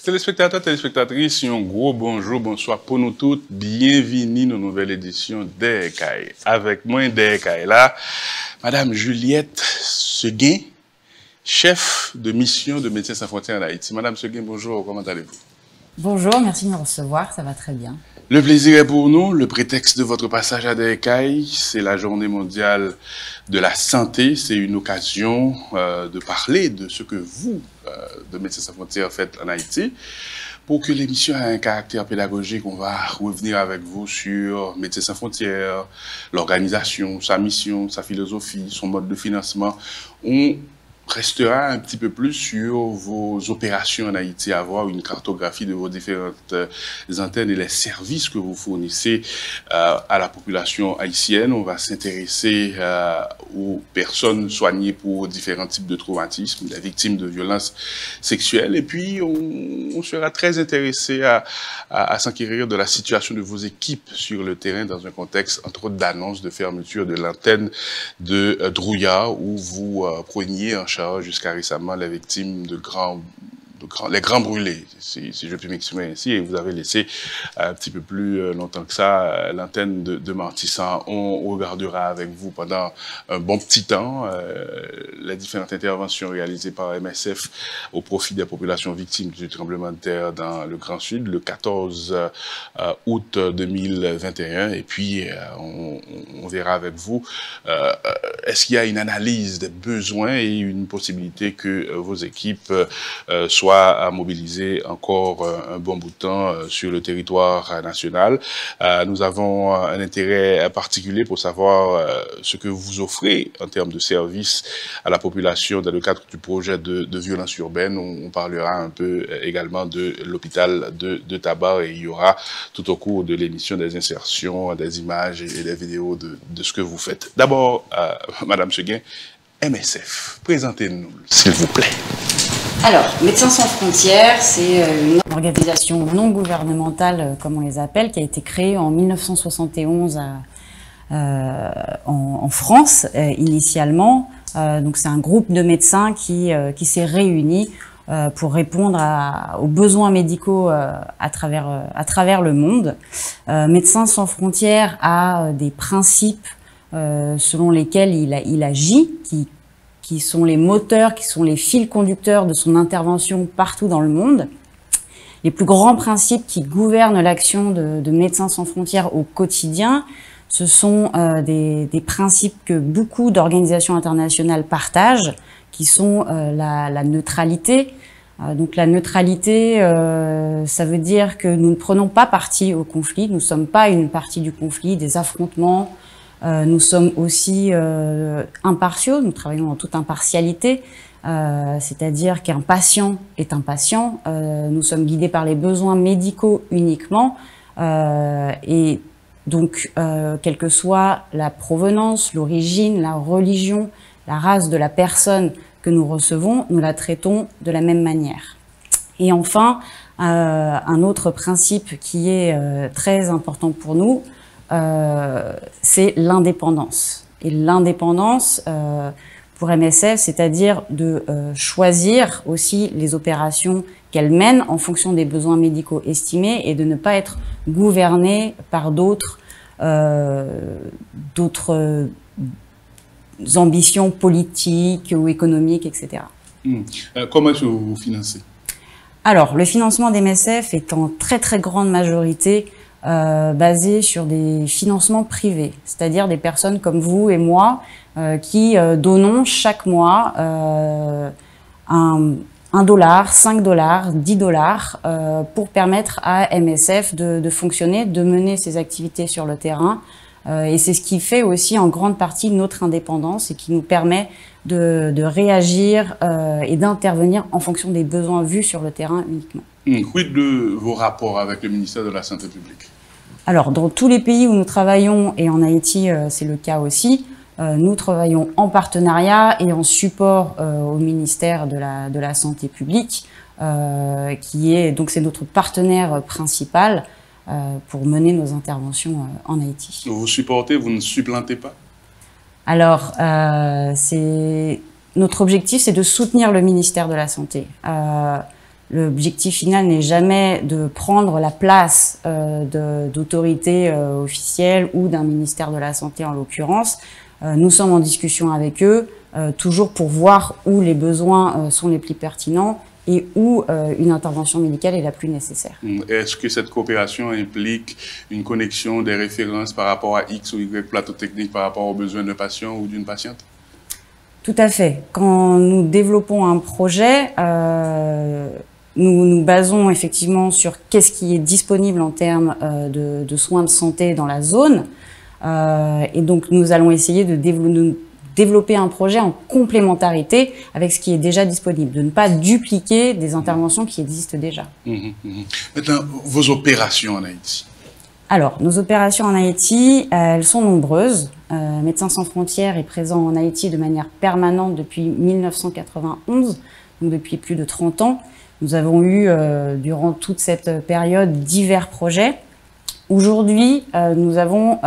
Téléspectateurs, téléspectatrices, un gros bonjour, bonsoir pour nous toutes. Bienvenue dans une nouvelle édition d'EKAI. Avec moi, d'EKAI là, Madame Juliette Seguin, chef de mission de Médecins Sans Frontières en Haïti. Madame Seguin, bonjour, comment allez-vous? Bonjour, merci de me recevoir, ça va très bien. Le plaisir est pour nous. Le prétexte de votre passage à DECAI, c'est la journée mondiale de la santé. C'est une occasion de parler de ce que vous, de Médecins Sans Frontières, faites en Haïti. Pour que l'émission ait un caractère pédagogique, on va revenir avec vous sur Médecins Sans Frontières, l'organisation, sa mission, sa philosophie, son mode de financement. On restera un petit peu plus sur vos opérations en Haïti, avoir une cartographie de vos différentes antennes et les services que vous fournissez à la population haïtienne. On va s'intéresser aux personnes soignées pour différents types de traumatismes, les victimes de violences sexuelles. Et puis, on sera très intéressé à s'enquérir de la situation de vos équipes sur le terrain dans un contexte, entre autres, d'annonce de fermeture de l'antenne de Drouillat, où vous preniez en charge jusqu'à récemment les victimes de les grands brûlés, si je puis m'exprimer ainsi, et vous avez laissé un petit peu plus longtemps que ça l'antenne de Martissant. On regardera avec vous pendant un bon petit temps les différentes interventions réalisées par MSF au profit des populations victimes du tremblement de terre dans le Grand Sud le 14 août 2021. Et puis, on verra avec vous, est-ce qu'il y a une analyse des besoins et une possibilité que vos équipes soient à mobiliser encore un bon bout de temps sur le territoire national. Nous avons un intérêt particulier pour savoir ce que vous offrez en termes de services à la population dans le cadre du projet de violence urbaine. On parlera un peu également de l'hôpital de Tabar et il y aura tout au cours de l'émission des insertions, des images et des vidéos de ce que vous faites. D'abord, Madame Seguin, MSF, présentez-nous, s'il vous plaît. Alors, Médecins Sans Frontières, c'est une organisation non gouvernementale, comme on les appelle, qui a été créée en 1971 en France, initialement. Donc, c'est un groupe de médecins qui s'est réuni pour répondre aux besoins médicaux à travers le monde. Médecins Sans Frontières a des principes selon lesquels il agit, qui sont les moteurs, qui sont les fils conducteurs de son intervention partout dans le monde. Les plus grands principes qui gouvernent l'action de Médecins Sans Frontières au quotidien, ce sont des principes que beaucoup d'organisations internationales partagent, qui sont la neutralité. Donc la neutralité, ça veut dire que nous ne prenons pas parti au conflit, nous ne sommes pas une partie du conflit, des affrontements. Nous sommes aussi impartiaux, nous travaillons en toute impartialité, c'est-à-dire qu'un patient est un patient, nous sommes guidés par les besoins médicaux uniquement, et donc quelle que soit la provenance, l'origine, la religion, la race de la personne que nous recevons, nous la traitons de la même manière. Et enfin, un autre principe qui est très important pour nous, c'est l'indépendance. Et l'indépendance pour MSF, c'est-à-dire de choisir aussi les opérations qu'elle mène en fonction des besoins médicaux estimés et de ne pas être gouverné par d'autres ambitions politiques ou économiques, etc. Comment est-ce que vous vous financez? Alors, le financement d'MSF est en très très grande majorité basé sur des financements privés, c'est-à-dire des personnes comme vous et moi qui donnons chaque mois $1, $5, $10 pour permettre à MSF de fonctionner, de mener ses activités sur le terrain. Et c'est ce qui fait aussi en grande partie notre indépendance et qui nous permet de réagir et d'intervenir en fonction des besoins vus sur le terrain uniquement. Quid de vos rapports avec le ministère de la Santé publique? Alors, dans tous les pays où nous travaillons, et en Haïti c'est le cas aussi, nous travaillons en partenariat et en support au ministère de la Santé publique, qui est donc c'est notre partenaire principal pour mener nos interventions en Haïti. Vous supportez, vous ne supplantez pas? Alors, notre objectif, c'est de soutenir le ministère de la Santé. L'objectif final n'est jamais de prendre la place d'autorités officielles ou d'un ministère de la Santé en l'occurrence. Nous sommes en discussion avec eux, toujours pour voir où les besoins sont les plus pertinents et où une intervention médicale est la plus nécessaire. Est-ce que cette coopération implique une connexion des références par rapport à X ou Y plateau technique par rapport aux besoins d'un patient ou d'une patiente? Tout à fait. Quand nous développons un projet, nous nous basons effectivement sur qu'est-ce qui est disponible en termes de soins de santé dans la zone. Et donc, nous allons essayer de développer un projet en complémentarité avec ce qui est déjà disponible, de ne pas dupliquer des interventions qui existent déjà. Maintenant, vos opérations en Haïti? Alors, nos opérations en Haïti, elles sont nombreuses. Médecins sans frontières est présent en Haïti de manière permanente depuis 1991, donc depuis plus de 30 ans. Nous avons eu, durant toute cette période, divers projets. Aujourd'hui, nous avons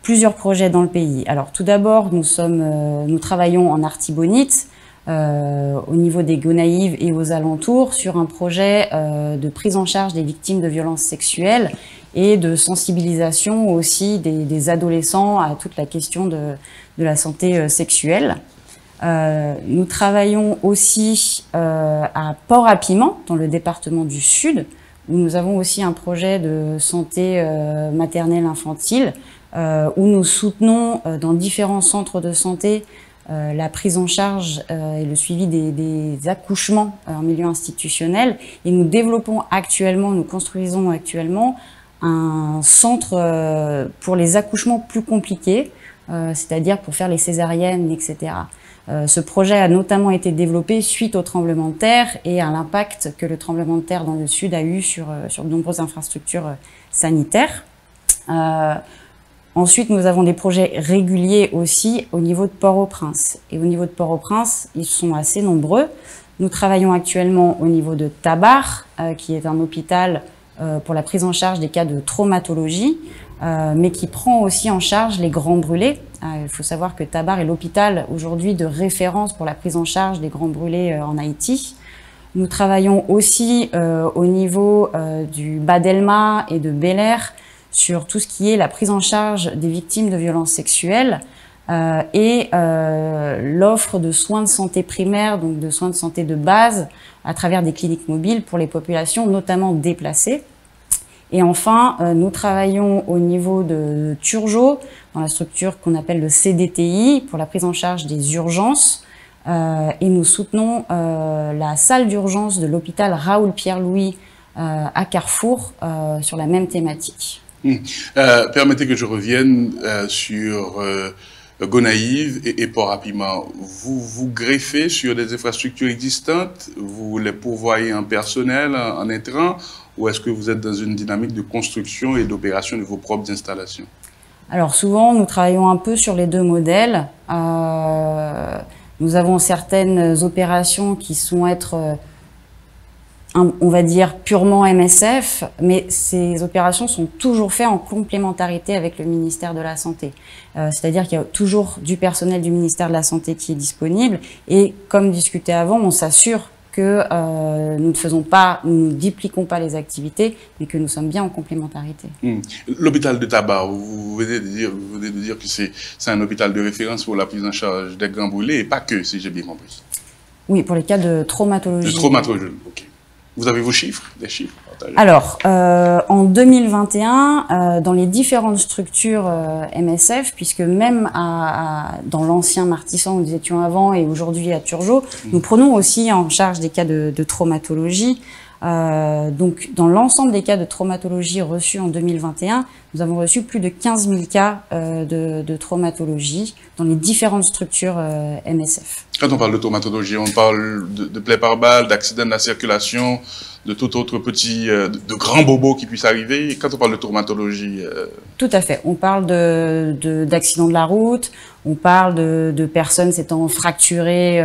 plusieurs projets dans le pays. Alors, tout d'abord, nous travaillons en Artibonite, au niveau des Gonaïves et aux alentours, sur un projet de prise en charge des victimes de violences sexuelles et de sensibilisation aussi des adolescents à toute la question de la santé sexuelle. Nous travaillons aussi à Port-à-Piment, dans le département du Sud, où nous avons aussi un projet de santé maternelle infantile, où nous soutenons dans différents centres de santé la prise en charge et le suivi des accouchements en milieu institutionnel. Et nous développons actuellement, nous construisons actuellement un centre pour les accouchements plus compliqués, c'est-à-dire pour faire les césariennes, etc. Ce projet a notamment été développé suite au tremblement de terre et à l'impact que le tremblement de terre dans le sud a eu sur de nombreuses infrastructures sanitaires. Ensuite, nous avons des projets réguliers aussi au niveau de Port-au-Prince. Et au niveau de Port-au-Prince, ils sont assez nombreux. Nous travaillons actuellement au niveau de Tabar, qui est un hôpital pour la prise en charge des cas de traumatologie, mais qui prend aussi en charge les grands brûlés. Il faut savoir que Tabar est l'hôpital aujourd'hui de référence pour la prise en charge des grands brûlés en Haïti. Nous travaillons aussi au niveau du Bas-Delma et de Bel-Air sur tout ce qui est la prise en charge des victimes de violences sexuelles et l'offre de soins de santé primaires, donc de soins de santé de base, à travers des cliniques mobiles pour les populations, notamment déplacées. Et enfin, nous travaillons au niveau de Turgeot, dans la structure qu'on appelle le CDTI, pour la prise en charge des urgences. Et nous soutenons la salle d'urgence de l'hôpital Raoul-Pierre-Louis à Carrefour sur la même thématique. Permettez que je revienne sur Gonaïves et Port-à-Piment. Vous greffez sur des infrastructures existantes, vous les pourvoyez en personnel, en intrants, ou est-ce que vous êtes dans une dynamique de construction et d'opération de vos propres installations? Alors souvent, nous travaillons un peu sur les deux modèles. Nous avons certaines opérations qui sont on va dire purement MSF, mais ces opérations sont toujours faites en complémentarité avec le ministère de la Santé. C'est-à-dire qu'il y a toujours du personnel du ministère de la Santé qui est disponible et comme discuté avant, on s'assure que nous ne dupliquons pas les activités, mais que nous sommes bien en complémentarité. L'hôpital de Tabar, vous venez de dire que c'est un hôpital de référence pour la prise en charge des grands brûlés, et pas que, si j'ai bien compris. Oui, pour les cas de traumatologie. De traumatologie, ok. Vous avez vos chiffres, des chiffres? Alors, en 2021, dans les différentes structures MSF, puisque même dans l'ancien Martissan où nous étions avant et aujourd'hui à Turgeot, nous prenons aussi en charge des cas de traumatologie. Donc, dans l'ensemble des cas de traumatologie reçus en 2021, nous avons reçu plus de 15 000 cas de traumatologie dans les différentes structures MSF. Quand on parle de traumatologie, on parle de plaies par balle, d'accidents de la circulation, de tout autre petit, de grands bobos qui puissent arriver. Quand on parle de traumatologie... Tout à fait. On parle d'accidents de la route, on parle de personnes s'étant fracturées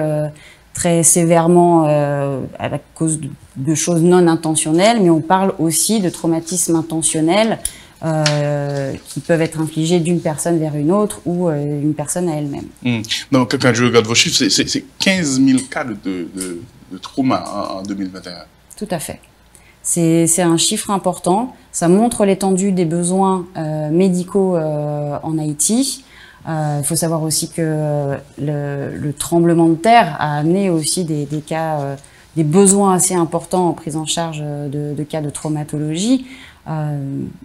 très sévèrement à cause de choses non intentionnelles, mais on parle aussi de traumatismes intentionnels qui peuvent être infligés d'une personne vers une autre ou une personne à elle-même. Donc, quand je regarde vos chiffres, c'est 15 000 cas de trauma en 2021. Tout à fait. C'est un chiffre important. Ça montre l'étendue des besoins médicaux en Haïti. Il faut savoir aussi que le tremblement de terre a amené aussi des cas, des besoins assez importants en prise en charge de cas de traumatologie.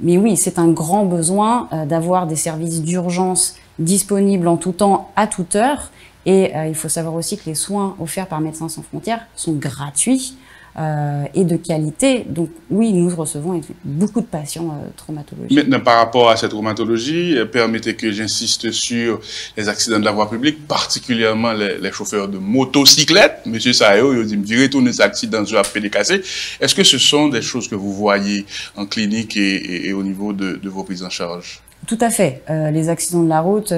Mais oui, c'est un grand besoin d'avoir des services d'urgence disponibles en tout temps, à toute heure. Et il faut savoir aussi que les soins offerts par Médecins sans frontières sont gratuits et de qualité. Donc oui, nous recevons beaucoup de patients traumatologiques. Maintenant, par rapport à cette traumatologie, permettez que j'insiste sur les accidents de la voie publique, particulièrement les chauffeurs de motocyclettes. Monsieur Sayo, il dit, me retourner ces accidents sur PDKC. Est-ce que ce sont des choses que vous voyez en clinique et au niveau de vos prises en charge? Tout à fait. Les accidents de la route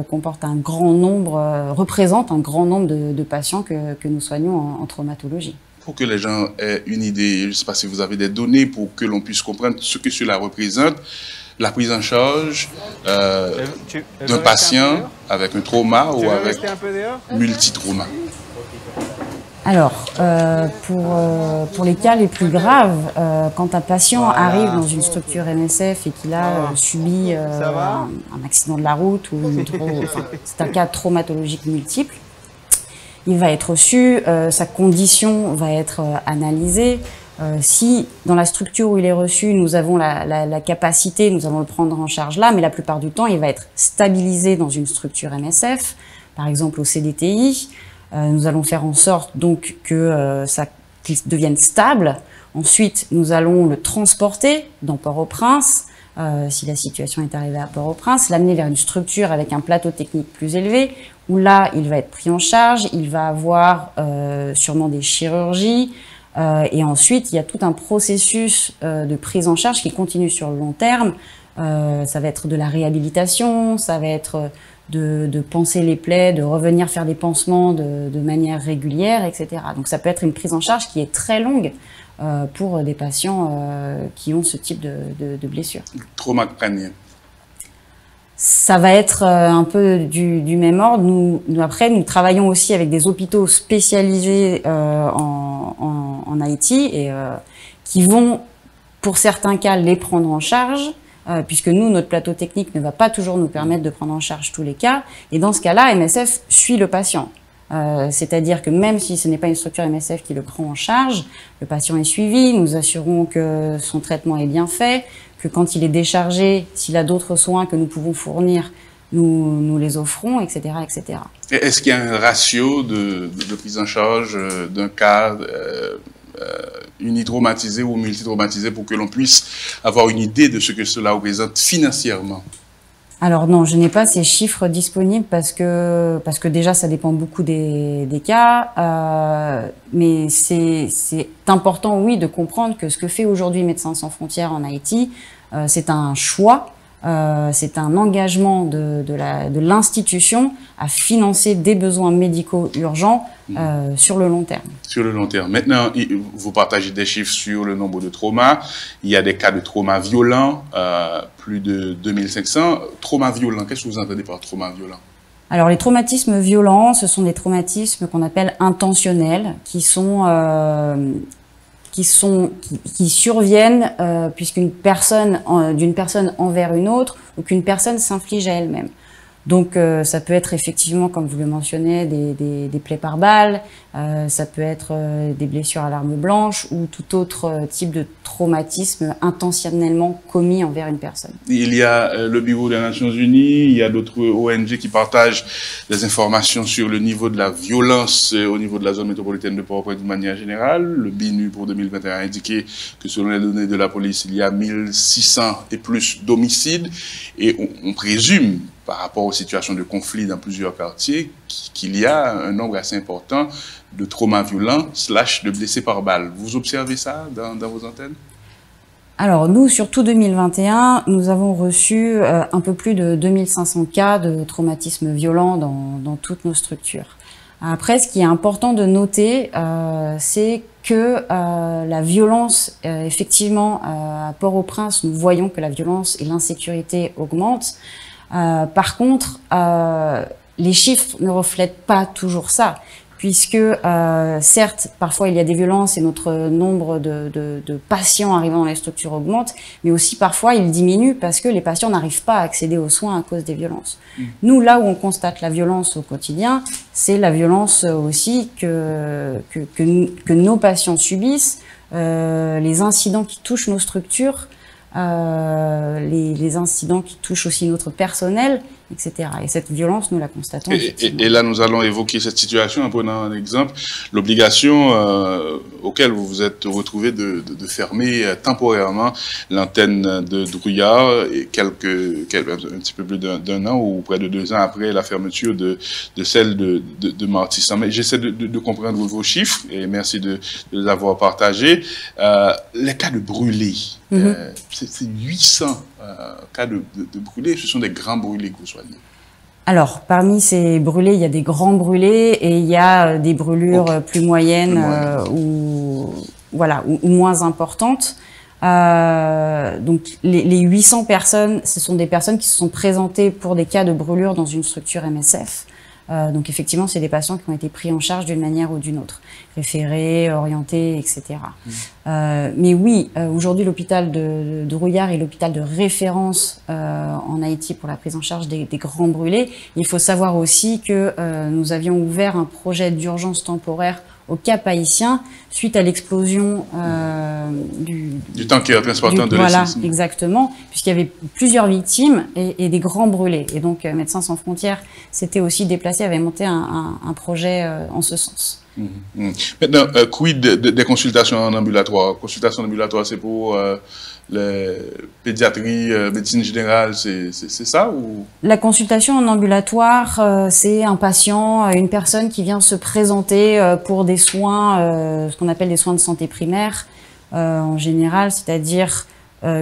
comportent un grand nombre, représentent un grand nombre de patients que nous soignons en traumatologie. Pour que les gens aient une idée, je ne sais pas si vous avez des données pour que l'on puisse comprendre ce que cela représente, la prise en charge d'un patient avec un trauma ou avec multitrauma. Alors, pour les cas les plus graves, quand un patient arrive dans une structure MSF et qu'il a subi un accident de la route ou c'est un cas traumatologique multiple, il va être reçu, sa condition va être analysée. Si dans la structure où il est reçu, nous avons la capacité, nous allons le prendre en charge là, mais la plupart du temps, il va être stabilisé dans une structure MSF, par exemple au CDTI. Nous allons faire en sorte donc que qu'il devienne stable. Ensuite, nous allons le transporter dans Port-au-Prince, si la situation est arrivée à Port-au-Prince, l'amener vers une structure avec un plateau technique plus élevé, où là, il va être pris en charge, il va avoir sûrement des chirurgies, et ensuite, il y a tout un processus de prise en charge qui continue sur le long terme. Ça va être de la réhabilitation, ça va être de panser les plaies, de revenir faire des pansements de manière régulière, etc. Donc ça peut être une prise en charge qui est très longue pour des patients qui ont ce type de blessure. Trauma crânien. Ça va être un peu du même ordre. Après, nous travaillons aussi avec des hôpitaux spécialisés en Haïti et qui vont, pour certains cas, les prendre en charge. Puisque nous, notre plateau technique ne va pas toujours nous permettre de prendre en charge tous les cas. Et dans ce cas-là, MSF suit le patient. C'est-à-dire que même si ce n'est pas une structure MSF qui le prend en charge, le patient est suivi, nous assurons que son traitement est bien fait, que quand il est déchargé, s'il a d'autres soins que nous pouvons fournir, nous les offrons, etc., etc. Est-ce qu'il y a un ratio de prise en charge d'un cas unitraumatisé ou multitraumatisé pour que l'on puisse avoir une idée de ce que cela représente financièrement? Alors non, je n'ai pas ces chiffres disponibles parce que déjà ça dépend beaucoup des cas, mais c'est important, oui, de comprendre que ce que fait aujourd'hui Médecins sans frontières en Haïti, c'est un choix, c'est un engagement de l'institution à financer des besoins médicaux urgents sur le long terme. Sur le long terme. Maintenant, vous partagez des chiffres sur le nombre de traumas. Il y a des cas de traumas violents, plus de 2500. Traumas violents, qu'est-ce que vous entendez par traumas violents? Alors, les traumatismes violents, ce sont des traumatismes qu'on appelle intentionnels, qui surviennent puisqu'une personne, d'une personne envers une autre, ou qu'une personne s'inflige à elle-même. Donc ça peut être effectivement, comme vous le mentionnez, des plaies par balle, ça peut être des blessures à l'arme blanche ou tout autre type de traumatisme intentionnellement commis envers une personne. Il y a le Bureau des Nations Unies, il y a d'autres ONG qui partagent des informations sur le niveau de la violence au niveau de la zone métropolitaine de Port-au-Prince de manière générale. Le BINU pour 2021 a indiqué que selon les données de la police, il y a 1600 et plus d'homicides et on présume, par rapport aux situations de conflit dans plusieurs quartiers, qu'il y a un nombre assez important de traumas violents / de blessés par balle. Vous observez ça dans vos antennes? Alors nous, sur tout 2021, nous avons reçu un peu plus de 2500 cas de traumatisme violent dans toutes nos structures. Après, ce qui est important de noter, c'est que la violence, effectivement, à Port-au-Prince, nous voyons que la violence et l'insécurité augmentent. Par contre, les chiffres ne reflètent pas toujours ça, puisque certes, parfois il y a des violences et notre nombre de patients arrivant dans les structures augmente, mais aussi parfois il diminue parce que les patients n'arrivent pas à accéder aux soins à cause des violences. Nous, là où on constate la violence au quotidien, c'est la violence aussi que nos patients subissent, les incidents qui touchent nos structures, les incidents qui touchent aussi notre personnel, etc. Et cette violence, nous la constatons. Et là, nous allons évoquer cette situation en prenant un exemple. L'obligation auquel vous vous êtes retrouvé de fermer temporairement l'antenne de Drouillard et un petit peu plus d'un an ou près de 2 ans après la fermeture de celle de Martissant. Mais j'essaie de comprendre vos chiffres et merci de les avoir partagés. Les cas de brûlés, c'est 800 cas de brûlés, ce sont des grands brûlés que vous soignez. Alors, parmi ces brûlés, il y a des grands brûlés et il y a des brûlures plus moyennes ou moins importantes. Donc, les 800 personnes, ce sont des personnes qui se sont présentées pour des cas de brûlure dans une structure MSF. Donc effectivement, c'est des patients qui ont été pris en charge d'une manière ou d'une autre, référés, orientés, etc. Mais oui, aujourd'hui, l'hôpital de Drouillard est l'hôpital de référence en Haïti pour la prise en charge des grands brûlés. Il faut savoir aussi que nous avions ouvert un projet d'urgence temporaire au Cap Haïtien suite à l'explosion du tanker transportant de voilà, l'essence. Exactement, puisqu'il y avait plusieurs victimes et des grands brûlés. Et donc, Médecins sans frontières s'était aussi déplacé, avait monté un projet en ce sens. Maintenant, quid des consultations en ambulatoire? Consultation en ambulatoire, c'est pour la pédiatrie, médecine générale, c'est ça ou? La consultation en ambulatoire, c'est un patient, une personne qui vient se présenter pour des soins, ce qu'on appelle des soins de santé primaire en général, c'est-à-dire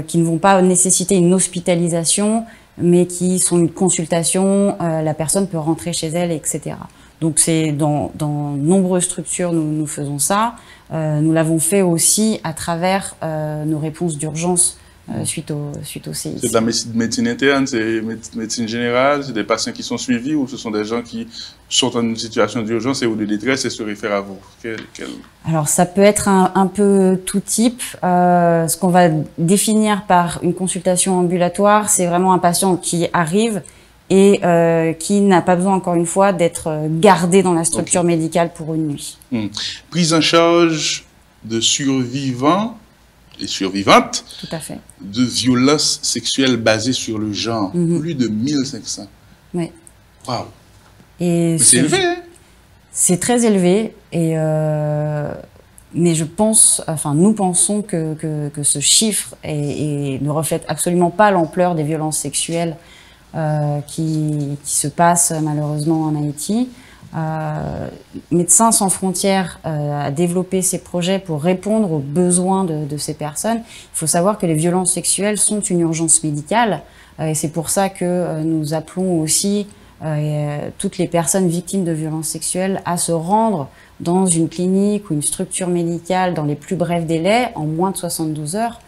qui ne vont pas nécessiter une hospitalisation, mais qui sont une consultation, la personne peut rentrer chez elle, etc. Donc c'est dans nombreuses structures nous faisons ça. Nous l'avons fait aussi à travers nos réponses d'urgence suite au CIC. C'est de la médecine interne, c'est médecine générale, c'est des patients qui sont suivis ou ce sont des gens qui sont en une situation d'urgence et ou de détresse et se réfèrent à vous? Alors ça peut être un peu tout type. Ce qu'on va définir par une consultation ambulatoire, c'est vraiment un patient qui arrive et qui n'a pas besoin, encore une fois, d'être gardé dans la structure médicale pour une nuit. Prise en charge de survivants et survivantes Tout à fait. de violences sexuelles basées sur le genre. Plus de 1500. Oui. Waouh. C'est élevé, hein? C'est très élevé. Mais je pense, enfin, nous pensons que ce chiffre ne reflète absolument pas l'ampleur des violences sexuelles qui se passe malheureusement en Haïti. Médecins sans frontières a développé ces projets pour répondre aux besoins de ces personnes. Il faut savoir que les violences sexuelles sont une urgence médicale et c'est pour ça que nous appelons aussi toutes les personnes victimes de violences sexuelles à se rendre dans une clinique ou une structure médicale dans les plus brefs délais, en moins de 72 heures,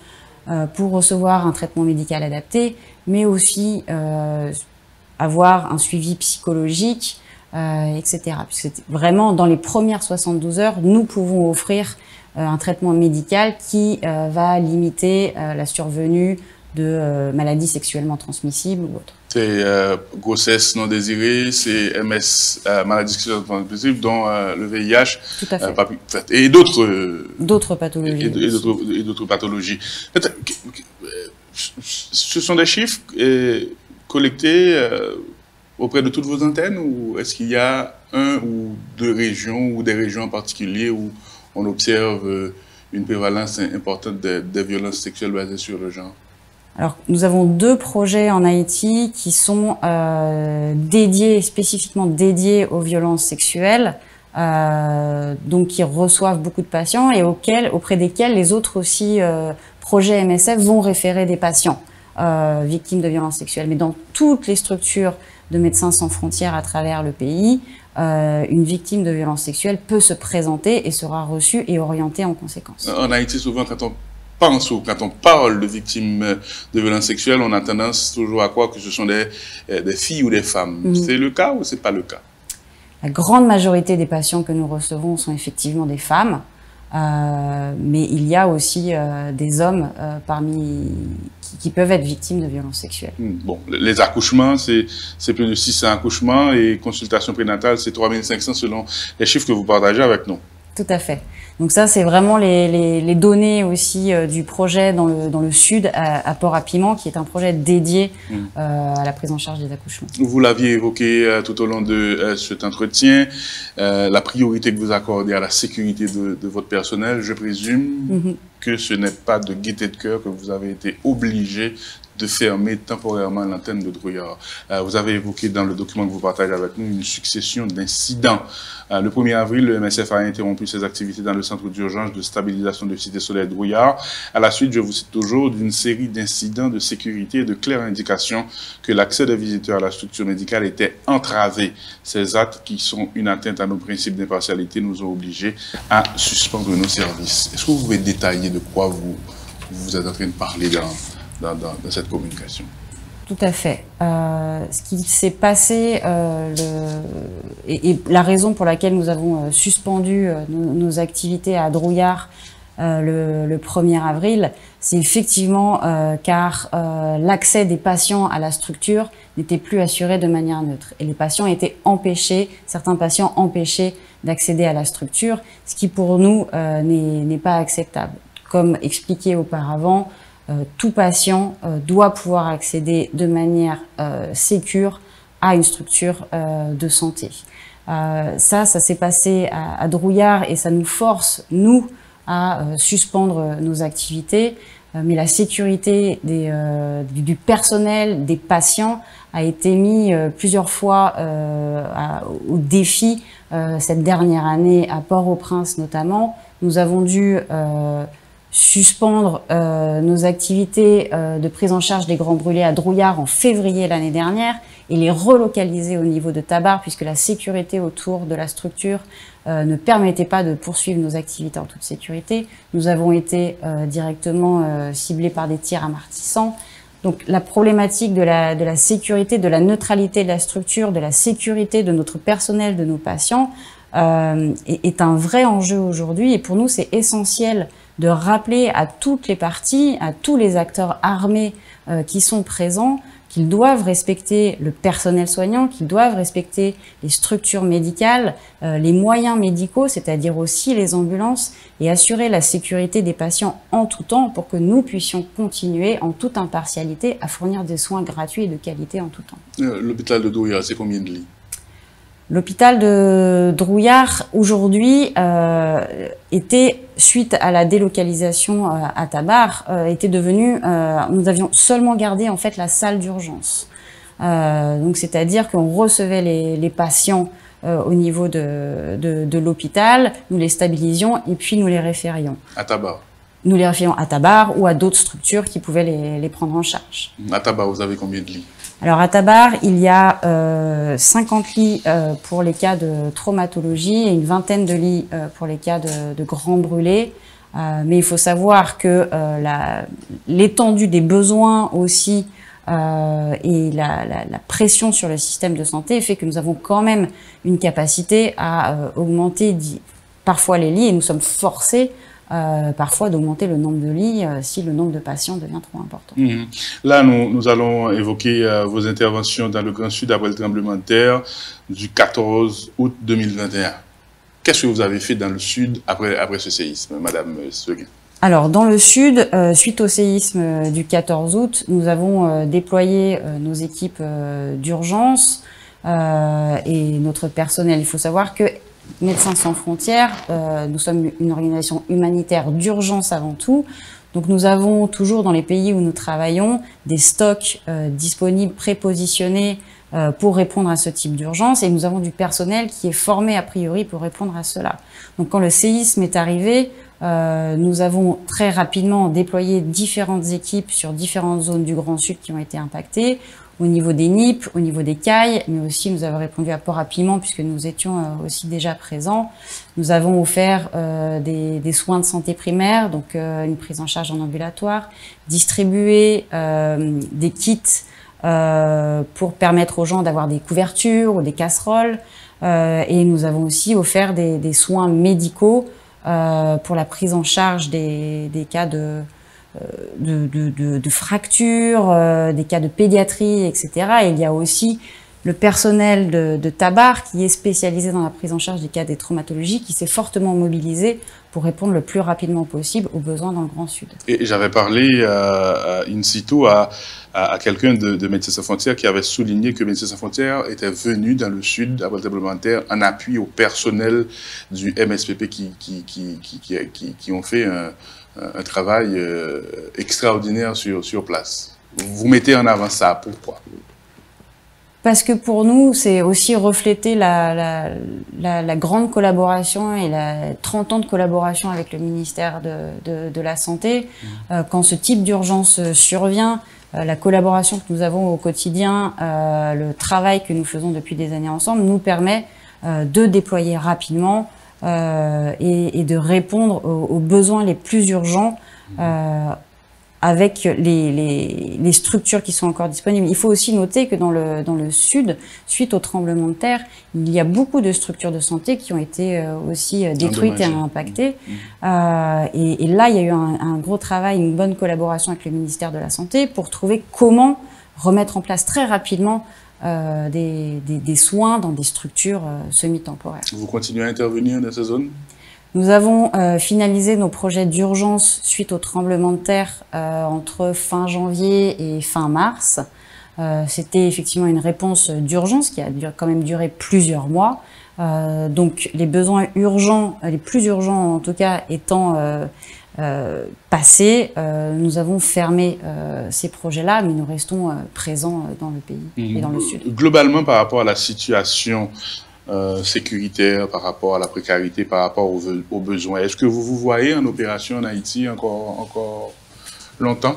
pour recevoir un traitement médical adapté, mais aussi avoir un suivi psychologique, etc. Puisque vraiment, dans les premières 72 heures, nous pouvons offrir un traitement médical qui va limiter la survenue de maladies sexuellement transmissibles ou autres. C'est grossesse non désirée, c'est MS, maladies sexuellement transmissibles, dont le VIH. Tout à fait. Et d'autres pathologies. Et d'autres pathologies. Ce sont des chiffres collectés auprès de toutes vos antennes ou est-ce qu'il y a un ou deux régions ou des régions en particulier où on observe une prévalence importante des violences sexuelles basées sur le genre? Alors, nous avons 2 projets en Haïti qui sont spécifiquement dédiés aux violences sexuelles, donc qui reçoivent beaucoup de patients et auprès desquels les autres aussi projets MSF vont référer des patients victimes de violences sexuelles. Mais dans toutes les structures de Médecins sans frontières à travers le pays, une victime de violence sexuelle peut se présenter et sera reçue et orientée en conséquence. En Haïti, souvent, quand on pense ou quand on parle de victimes de violences sexuelles, on a tendance toujours à croire que ce sont des filles ou des femmes. C'est le cas ou c'est pas le cas? La grande majorité des patients que nous recevons sont effectivement des femmes, mais il y a aussi des hommes qui peuvent être victimes de violences sexuelles. Bon, les accouchements, c'est plus de 600 accouchements et consultations prénatales, c'est 3500 selon les chiffres que vous partagez avec nous. Tout à fait. Donc ça, c'est vraiment les données aussi du projet dans le sud, à Port-à-Piment, qui est un projet dédié à la prise en charge des accouchements. Vous l'aviez évoqué tout au long de cet entretien, la priorité que vous accordez à la sécurité de votre personnel. Je présume que ce n'est pas de gaieté de cœur que vous avez été obligé de fermer temporairement l'antenne de Drouillard. Vous avez évoqué dans le document que vous partagez avec nous une succession d'incidents. Le 1er avril, le MSF a interrompu ses activités dans le centre d'urgence de stabilisation de Cité Soleil Drouillard. À la suite, je vous cite toujours, d'une série d'incidents de sécurité et de claires indications que l'accès des visiteurs à la structure médicale était entravé. Ces actes qui sont une atteinte à nos principes d'impartialité nous ont obligés à suspendre nos services. Est-ce que vous pouvez détailler de quoi vous êtes en train de parler dans cette communication? Tout à fait. Ce qui s'est passé et la raison pour laquelle nous avons suspendu nos activités à Drouillard le 1er avril, c'est effectivement car l'accès des patients à la structure n'était plus assuré de manière neutre. Et les patients étaient empêchés, certains patients empêchés d'accéder à la structure, ce qui pour nous n'est pas acceptable. Comme expliqué auparavant, tout patient doit pouvoir accéder de manière sécure à une structure de santé. Ça s'est passé à Drouillard et ça nous force, nous, à suspendre nos activités. Mais la sécurité du personnel, des patients, a été mis plusieurs fois au défi cette dernière année à Port-au-Prince notamment. Nous avons dû suspendre nos activités de prise en charge des grands brûlés à Drouillard en février l'année dernière et les relocaliser au niveau de Tabar puisque la sécurité autour de la structure ne permettait pas de poursuivre nos activités en toute sécurité. Nous avons été directement ciblés par des tirs amortissants. Donc la problématique de la sécurité, de la neutralité de la structure, de la sécurité de notre personnel, de nos patients est un vrai enjeu aujourd'hui et pour nous c'est essentiel de rappeler à toutes les parties, à tous les acteurs armés qui sont présents, qu'ils doivent respecter le personnel soignant, qu'ils doivent respecter les structures médicales, les moyens médicaux, c'est-à-dire aussi les ambulances, et assurer la sécurité des patients en tout temps pour que nous puissions continuer en toute impartialité à fournir des soins gratuits et de qualité en tout temps. L'hôpital de Drouillard, c'est combien de lits? L'hôpital de Drouillard, aujourd'hui, était, suite à la délocalisation à Tabar, était devenu, nous avions seulement gardé en fait la salle d'urgence. Donc c'est-à-dire qu'on recevait les patients au niveau de l'hôpital, nous les stabilisions et puis nous les référions. À Tabar? Nous les référions à Tabar ou à d'autres structures qui pouvaient les prendre en charge. À Tabar, vous avez combien de lits? Alors à Tabar, il y a 50 lits pour les cas de traumatologie et une vingtaine de lits pour les cas de grands brûlés. Mais il faut savoir que l'étendue des besoins aussi et la pression sur le système de santé fait que nous avons quand même une capacité à augmenter parfois les lits et nous sommes forcés parfois d'augmenter le nombre de lits si le nombre de patients devient trop important. Là, nous allons évoquer vos interventions dans le Grand Sud après le tremblement de terre du 14 août 2021. Qu'est-ce que vous avez fait dans le Sud après ce séisme, Madame Seguin? Alors, dans le Sud, suite au séisme du 14 août, nous avons déployé nos équipes d'urgence et notre personnel. Il faut savoir que Médecins sans frontières, nous sommes une organisation humanitaire d'urgence avant tout. Donc nous avons toujours dans les pays où nous travaillons des stocks disponibles, prépositionnés pour répondre à ce type d'urgence et nous avons du personnel qui est formé a priori pour répondre à cela. Donc quand le séisme est arrivé, nous avons très rapidement déployé différentes équipes sur différentes zones du Grand Sud qui ont été impactées. au niveau des NIP, au niveau des CAI, mais aussi nous avons répondu à Port-à-Piment puisque nous étions aussi déjà présents. Nous avons offert des soins de santé primaire, donc une prise en charge en ambulatoire, distribué des kits pour permettre aux gens d'avoir des couvertures ou des casseroles, et nous avons aussi offert des soins médicaux pour la prise en charge des cas de fractures, des cas de pédiatrie, etc. Et il y a aussi le personnel de Tabar qui est spécialisé dans la prise en charge des cas des traumatologies, qui s'est fortement mobilisé pour répondre le plus rapidement possible aux besoins dans le Grand Sud. Et j'avais parlé in situ à quelqu'un de Médecins Sans Frontières qui avait souligné que Médecins Sans Frontières était venu dans le Sud, à Volta-Blanc-Terre, en appui au personnel du MSPP qui ont fait un travail extraordinaire sur place. Vous mettez en avant ça, pourquoi? Parce que pour nous, c'est aussi refléter la grande collaboration et la 30 ans de collaboration avec le ministère de la Santé. Quand ce type d'urgence survient, la collaboration que nous avons au quotidien, le travail que nous faisons depuis des années ensemble, nous permet de déployer rapidement et de répondre aux besoins les plus urgents avec les structures qui sont encore disponibles. Il faut aussi noter que dans le Sud, suite au tremblement de terre, il y a beaucoup de structures de santé qui ont été aussi détruites et impactées. Et là, il y a eu un gros travail, une bonne collaboration avec le ministère de la Santé pour trouver comment remettre en place très rapidement des soins dans des structures semi-temporaires. Vous continuez à intervenir dans ces zones? Nous avons finalisé nos projets d'urgence suite au tremblement de terre entre fin janvier et fin mars. C'était effectivement une réponse d'urgence qui a quand même duré plusieurs mois. Donc les besoins urgents, les plus urgents en tout cas étant passés, nous avons fermé ces projets-là, mais nous restons présents dans le pays et dans le Sud. Globalement, par rapport à la situation sécuritaire, par rapport à la précarité, par rapport aux besoins. Est-ce que vous vous voyez en opération en Haïti encore longtemps?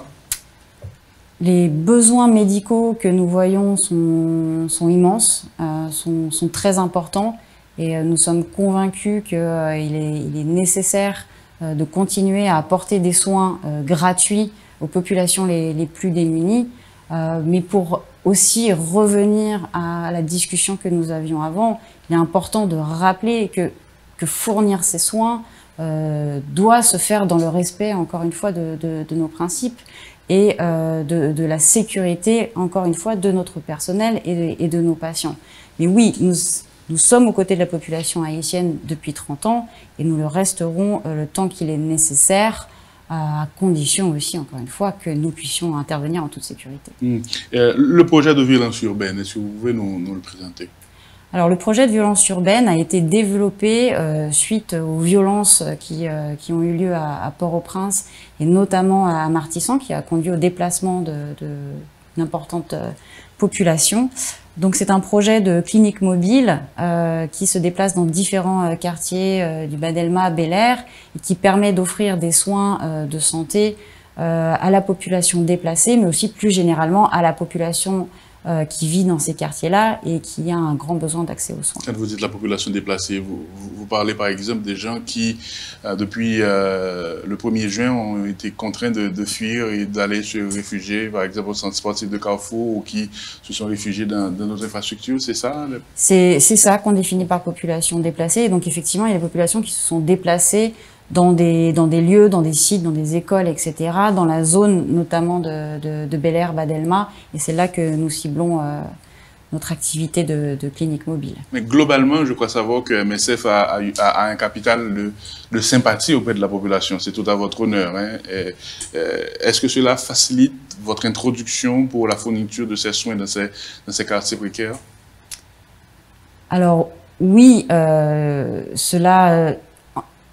Les besoins médicaux que nous voyons sont immenses, sont très importants, et nous sommes convaincus qu'il est nécessaire de continuer à apporter des soins gratuits aux populations les plus démunies, mais pour aussi revenir à la discussion que nous avions avant, il est important de rappeler que fournir ces soins doit se faire dans le respect, encore une fois, de nos principes et de la sécurité, encore une fois, de notre personnel et de nos patients. Mais oui, nous sommes aux côtés de la population haïtienne depuis 30 ans et nous le resterons le temps qu'il est nécessaire, à condition aussi, encore une fois, que nous puissions intervenir en toute sécurité. Le projet de violence urbaine, est-ce que vous pouvez nous le présenter? Alors, le projet de violence urbaine a été développé suite aux violences qui ont eu lieu à Port-au-Prince et notamment à Martissan, qui a conduit au déplacement d'une importante population. Donc, c'est un projet de clinique mobile qui se déplace dans différents quartiers du Bas-Delma, Bel-Air, et qui permet d'offrir des soins de santé à la population déplacée, mais aussi plus généralement à la population qui vit dans ces quartiers-là et qui a un grand besoin d'accès aux soins. Quand vous dites la population déplacée, vous parlez par exemple des gens qui, depuis le 1er juin, ont été contraints de fuir et d'aller se réfugier, par exemple au centre sportif de Carrefour, ou qui se sont réfugiés dans nos infrastructures, c'est ça? C'est ça qu'on définit par population déplacée. Et donc effectivement, il y a des populations qui se sont déplacées dans des lieux, dans des sites, dans des écoles, etc., dans la zone notamment de Bel-Air, Bas-Delma, et c'est là que nous ciblons notre activité de clinique mobile. Mais globalement, je crois savoir que MSF a un capital de sympathie auprès de la population. C'est tout à votre honneur. Hein. Est-ce que cela facilite votre introduction pour la fourniture de ces soins dans ces quartiers précaires? Alors oui, cela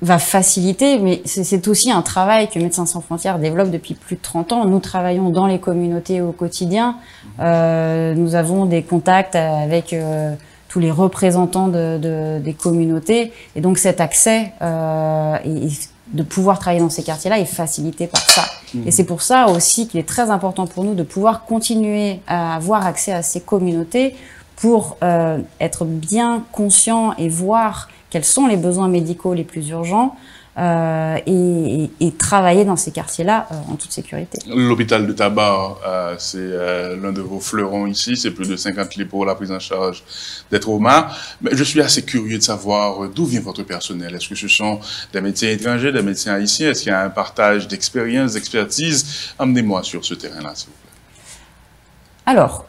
va faciliter, mais c'est aussi un travail que Médecins Sans Frontières développe depuis plus de 30 ans. Nous travaillons dans les communautés au quotidien. Nous avons des contacts avec tous les représentants des communautés. Et donc cet accès est de pouvoir travailler dans ces quartiers-là est facilité par ça. Et c'est pour ça aussi qu'il est très important pour nous de pouvoir continuer à avoir accès à ces communautés pour être bien conscient et voir quels sont les besoins médicaux les plus urgents et travailler dans ces quartiers-là en toute sécurité. L'hôpital de Tabar, c'est l'un de vos fleurons ici, c'est plus de 50 lits pour la prise en charge des traumas. Mais je suis assez curieux de savoir d'où vient votre personnel. Est-ce que ce sont des médecins étrangers, des médecins haïtiens? Est-ce qu'il y a un partage d'expérience, d'expertise? Emmenez-moi sur ce terrain-là, s'il vous plaît. Alors,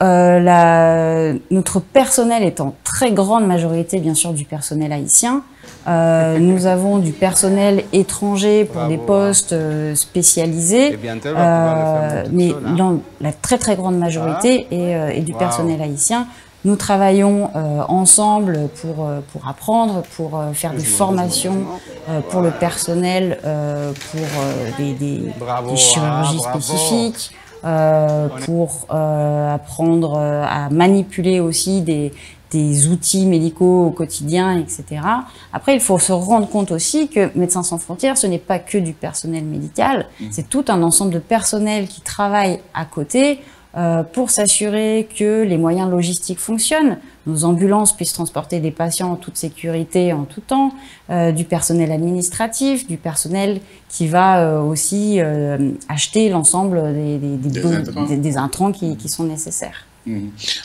notre personnel est en très grande majorité, bien sûr, du personnel haïtien. Nous avons du personnel étranger pour des postes spécialisés, mais la très très grande majorité est du personnel haïtien. Nous travaillons ensemble pour apprendre, pour faire des formations pour le personnel, pour des chirurgies spécifiques. Pour apprendre à manipuler aussi des outils médicaux au quotidien, etc. Après, il faut se rendre compte aussi que Médecins sans frontières, ce n'est pas que du personnel médical, c'est tout un ensemble de personnel qui travaille à côté pour s'assurer que les moyens logistiques fonctionnent, nos ambulances puissent transporter des patients en toute sécurité, en tout temps, du personnel administratif, du personnel qui va aussi acheter l'ensemble des intrants qui sont nécessaires.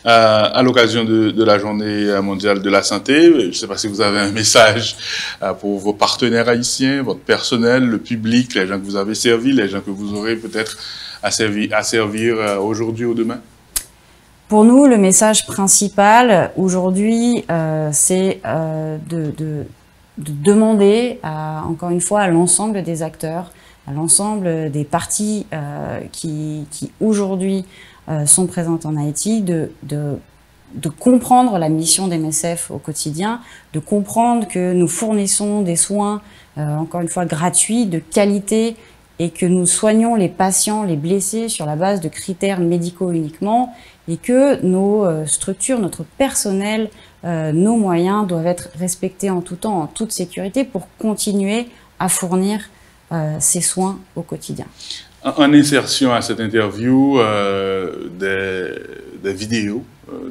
À l'occasion de la journée mondiale de la santé, je ne sais pas si vous avez un message pour vos partenaires haïtiens, votre personnel, le public, les gens que vous avez servis, les gens que vous aurez peut-être à servir aujourd'hui ou demain? Pour nous, le message principal aujourd'hui, c'est de demander, encore une fois, à l'ensemble des acteurs, à l'ensemble des parties qui aujourd'hui sont présentes en Haïti, de comprendre la mission d'MSF au quotidien, de comprendre que nous fournissons des soins, encore une fois, gratuits, de qualité, et que nous soignons les patients, les blessés sur la base de critères médicaux uniquement, et que nos structures, notre personnel, nos moyens doivent être respectés en tout temps, en toute sécurité, pour continuer à fournir ces soins au quotidien. En insertion à cette interview, des vidéos,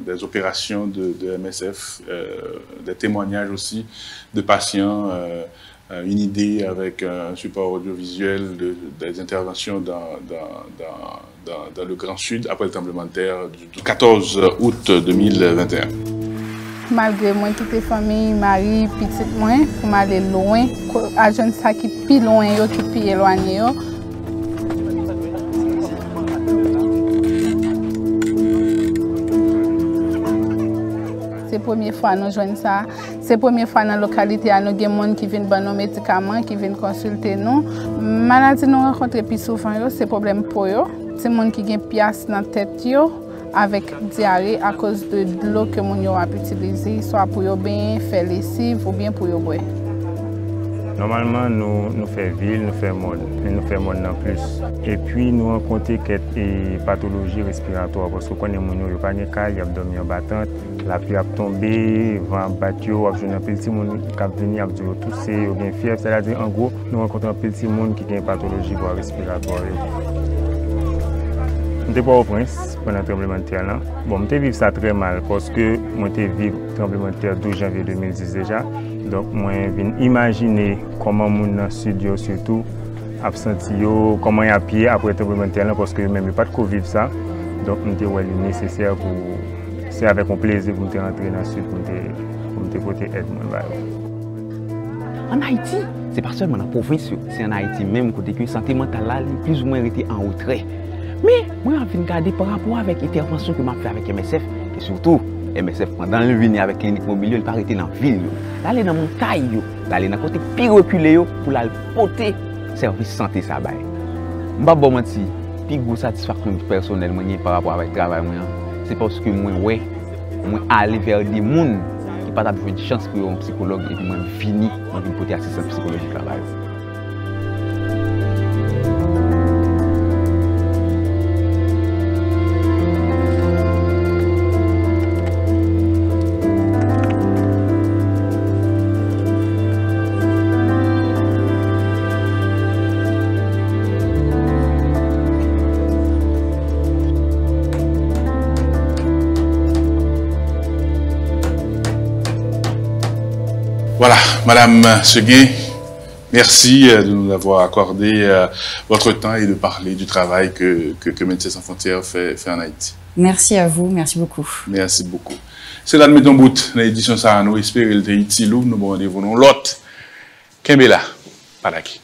des opérations de MSF, des témoignages aussi de patients, une idée avec un support audiovisuel des interventions dans le Grand Sud après le tremblement de terre du 14 août 2021. Malgré moi, toute la famille, mari, petite moi, pour m'aller loin, à jeune ça qui plus loin, qui plus éloigné. C'est la première fois que nous jouons ça. C'est la première fois dans la localité, nous avons des gens qui viennent prendre nos médicaments, qui viennent consulter nous. Maladie nous rencontre plus souvent, c'est un problème pour eux. C'est des gens qui ont des pièces dans la tête avec diarrhée à cause de l'eau que nous avons utilisée, soit pour bien faire lessive ou bien pour boire. Normalement, nous faisons ville, nous faisons monde, et nous faisons monde en plus. Et puis, nous rencontrons quelques pathologies respiratoires parce que quand nous avons pas de cas, il y a dormi en battante, la pluie a tombé, vent battu, on a un petit monde qui a venu, a tousser, ou bien fièvre. C'est-à-dire, en gros, nous rencontrons un petit monde qui a une pathologie respiratoire. Je suis pas au Prince pendant le tremblement de terre. Bon, je vis ça très mal parce que je vis le tremblement de terre le 12 janvier 2010 déjà. Donc, je viens imaginer comment mon studio surtout a senti, comment il a pied après le tremblement de terre parce que même pas de Covid ça. Donc, je suis nécessaire pour. C'est avec un plaisir pour me rentrer dans le sud pour me porter aide. En Haïti, c'est pas seulement dans la province, c'est en Haïti même côté que la santé mentale est plus ou moins en retrait. Mais moi, je vais regarder par rapport avec l'intervention que je fait avec MSF, et surtout, MSF, pendant le venir avec clinique mobile, il pas arrêter dans la ville, d'aller dans la montagne, d'aller dans le côté plus reculé pour aller porter service santé. Je ne vais pas vous mentir, plus grosse satisfaction personnelle par rapport avec le travail, c'est parce que moi, aller vers des gens qui n'ont pas de chance pour un psychologue et puis moi, fini dans une côté assistance psychologique là-bas. Voilà, Madame Seguin, merci de nous avoir accordé votre temps et de parler du travail que Médecins Sans Frontières fait en Haïti. Merci à vous, merci beaucoup. Merci beaucoup. C'est là de mettre en bout l'édition ça, nous espérons le Haïti, nous rendez-vous l'autre. Kembela, Padaki.